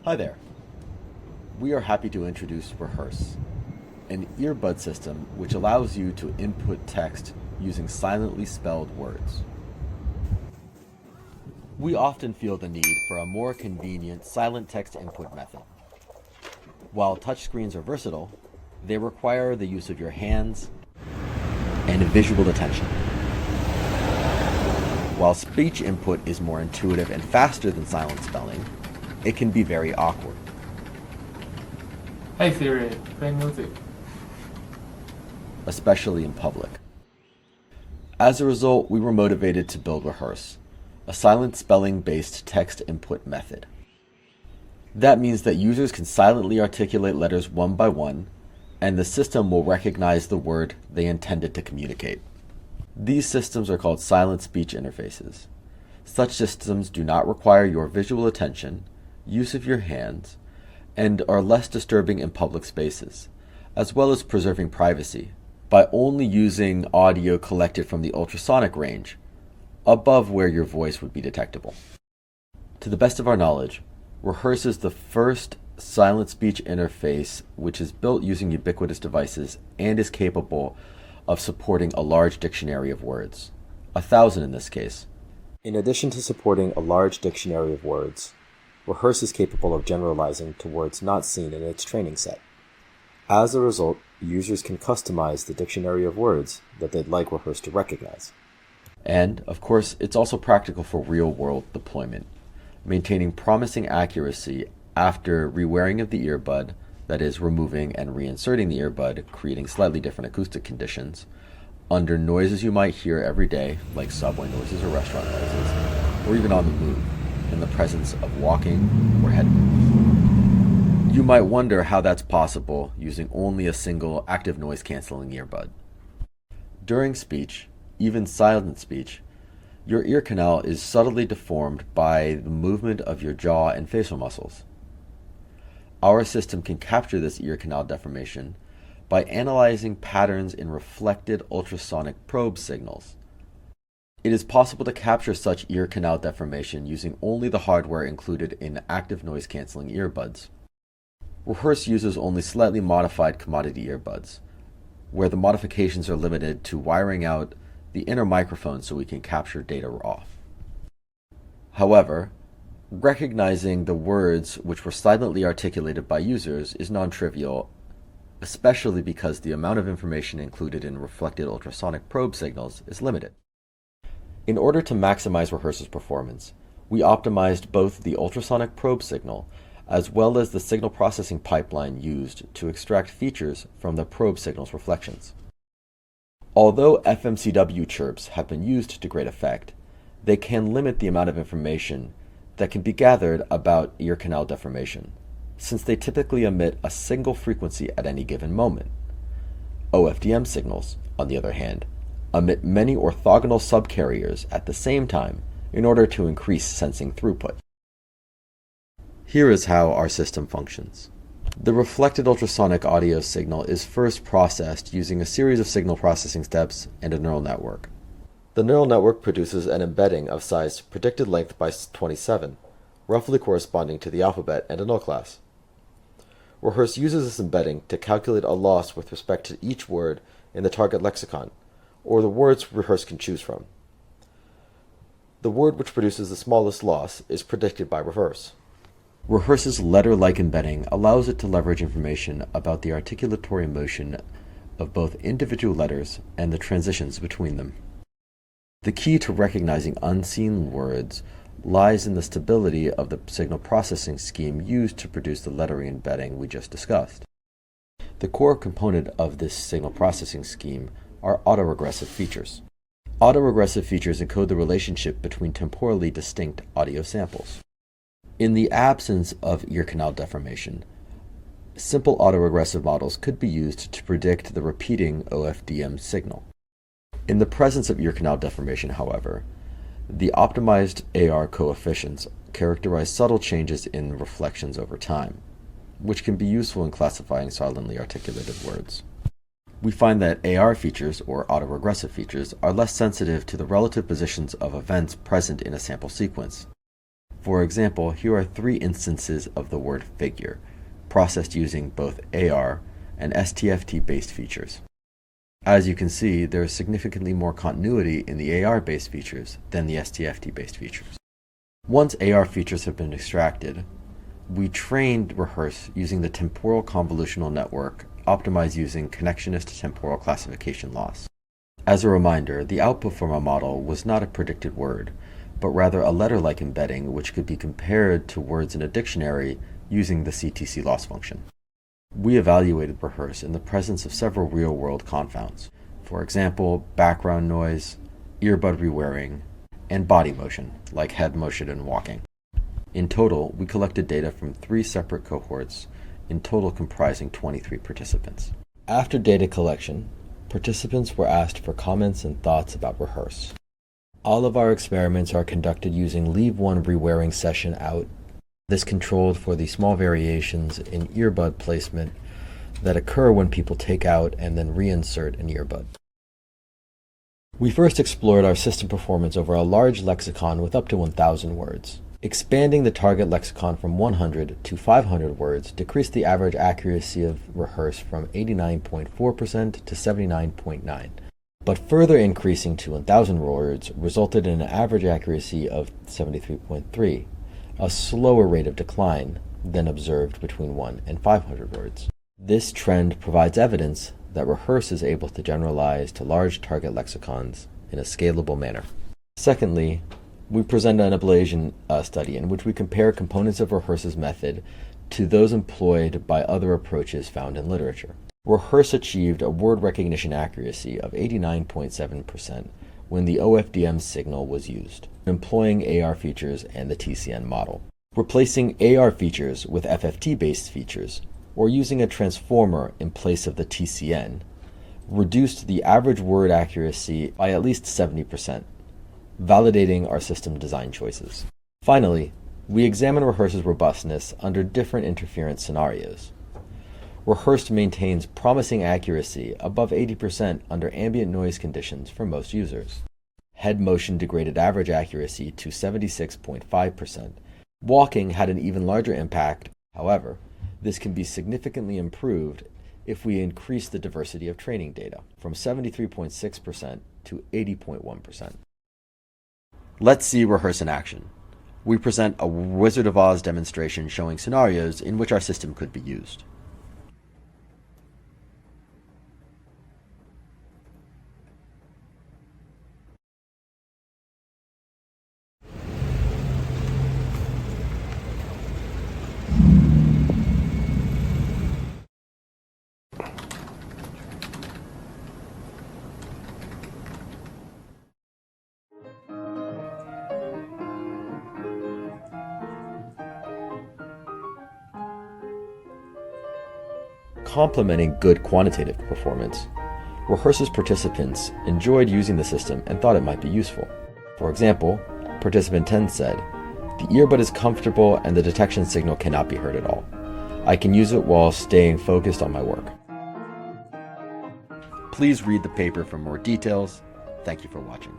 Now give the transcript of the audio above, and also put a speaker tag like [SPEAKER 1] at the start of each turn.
[SPEAKER 1] Hi there. We are happy to introduce ReHEARSSE, an earbud system which allows you to input text using silently spelled words. We often feel the need for a more convenient silent text input method. While touchscreens are versatile, they require the use of your hands and visual attention. While speech input is more intuitive and faster than silent spelling, it can be very awkward.
[SPEAKER 2] Hey Siri, play music.
[SPEAKER 1] Especially in public. As a result, we were motivated to build ReHEARSSE, a silent spelling-based text input method. That means that users can silently articulate letters one by one, and the system will recognize the word they intended to communicate. These systems are called silent speech interfaces. Such systems do not require your visual attention, use of your hands, and are less disturbing in public spaces, as well as preserving privacy, by only using audio collected from the ultrasonic range, above where your voice would be detectable. To the best of our knowledge, ReHEARSSE is the first silent speech interface which is built using ubiquitous devices and is capable of supporting a large dictionary of words, 1,000 in this case. In addition to supporting a large dictionary of words, ReHEARSSE is capable of generalizing to words not seen in its training set. As a result, users can customize the dictionary of words that they'd like ReHEARSSE to recognize. And, of course, it's also practical for real-world deployment, maintaining promising accuracy after rewearing of the earbud, that is, removing and reinserting the earbud, creating slightly different acoustic conditions, under noises you might hear every day, like subway noises or restaurant noises, or even on the move, in the presence of walking or head movement. You might wonder how that's possible using only a single active noise-canceling earbud. During speech, even silent speech, your ear canal is subtly deformed by the movement of your jaw and facial muscles. Our system can capture this ear canal deformation by analyzing patterns in reflected ultrasonic probe signals. It is possible to capture such ear canal deformation using only the hardware included in active noise-canceling earbuds. ReHEARSSE uses only slightly modified commodity earbuds, where the modifications are limited to wiring out the inner microphone so we can capture data raw. However, recognizing the words which were silently articulated by users is non-trivial, especially because the amount of information included in reflected ultrasonic probe signals is limited. In order to maximize ReHEARSSE's performance, we optimized both the ultrasonic probe signal as well as the signal processing pipeline used to extract features from the probe signal's reflections. Although FMCW chirps have been used to great effect, they can limit the amount of information that can be gathered about ear canal deformation, since they typically emit a single frequency at any given moment. OFDM signals, on the other hand, emit many orthogonal subcarriers at the same time in order to increase sensing throughput. Here is how our system functions. The reflected ultrasonic audio signal is first processed using a series of signal processing steps and a neural network. The neural network produces an embedding of size predicted length by 27, roughly corresponding to the alphabet and a null class. ReHEARSSE uses this embedding to calculate a loss with respect to each word in the target lexicon, or the words ReHEARSSE can choose from. The word which produces the smallest loss is predicted by ReHEARSSE. ReHEARSSE's letter-like embedding allows it to leverage information about the articulatory motion of both individual letters and the transitions between them. The key to recognizing unseen words lies in the stability of the signal processing scheme used to produce the lettering embedding we just discussed. The core component of this signal processing scheme are autoregressive features. Autoregressive features encode the relationship between temporally distinct audio samples. In the absence of ear canal deformation, simple autoregressive models could be used to predict the repeating OFDM signal. In the presence of ear canal deformation, however, the optimized AR coefficients characterize subtle changes in reflections over time, which can be useful in classifying silently articulated words. We find that AR features, or autoregressive features, are less sensitive to the relative positions of events present in a sample sequence. For example, here are 3 instances of the word figure, processed using both AR and STFT-based features. As you can see, there is significantly more continuity in the AR-based features than the STFT-based features. Once AR features have been extracted, we trained ReHEARSSE using the temporal convolutional network optimized using connectionist temporal classification laws. As a reminder, the output from our model was not a predicted word, but rather a letter-like embedding which could be compared to words in a dictionary using the CTC loss function. We evaluated ReHEARSSE in the presence of several real-world confounds, for example, background noise, earbud rewearing, and body motion, like head motion and walking. In total, we collected data from 3 separate cohorts, in total comprising 23 participants. After data collection, participants were asked for comments and thoughts about ReHEARSSE. All of our experiments are conducted using leave one rewearing session out. This controlled for the small variations in earbud placement that occur when people take out and then reinsert an earbud. We first explored our system performance over a large lexicon with up to 1,000 words. Expanding the target lexicon from 100 to 500 words decreased the average accuracy of ReHEARSSE from 89.4% to 79.9%, but further increasing to 1,000 words resulted in an average accuracy of 73.3%, a slower rate of decline than observed between 1 and 500 words. This trend provides evidence that ReHEARSSE is able to generalize to large target lexicons in a scalable manner. Secondly, we present an ablation study in which we compare components of ReHEARSSE's method to those employed by other approaches found in literature. ReHEARSSE achieved a word recognition accuracy of 89.7% when the OFDM signal was used, employing AR features and the TCN model. Replacing AR features with FFT-based features, or using a transformer in place of the TCN, reduced the average word accuracy by at least 70%, validating our system design choices. Finally, we examine ReHEARSSE's robustness under different interference scenarios. ReHEARSSE maintains promising accuracy above 80% under ambient noise conditions for most users. Head motion degraded average accuracy to 76.5%. Walking had an even larger impact. However, this can be significantly improved if we increase the diversity of training data from 73.6% to 80.1%. Let's see ReHEARSSE in action. We present a Wizard of Oz demonstration showing scenarios in which our system could be used. Complementing good quantitative performance, ReHEARSSE's participants enjoyed using the system and thought it might be useful. For example, participant 10 said, "The earbud is comfortable and the detection signal cannot be heard at all. I can use it while staying focused on my work." Please read the paper for more details. Thank you for watching.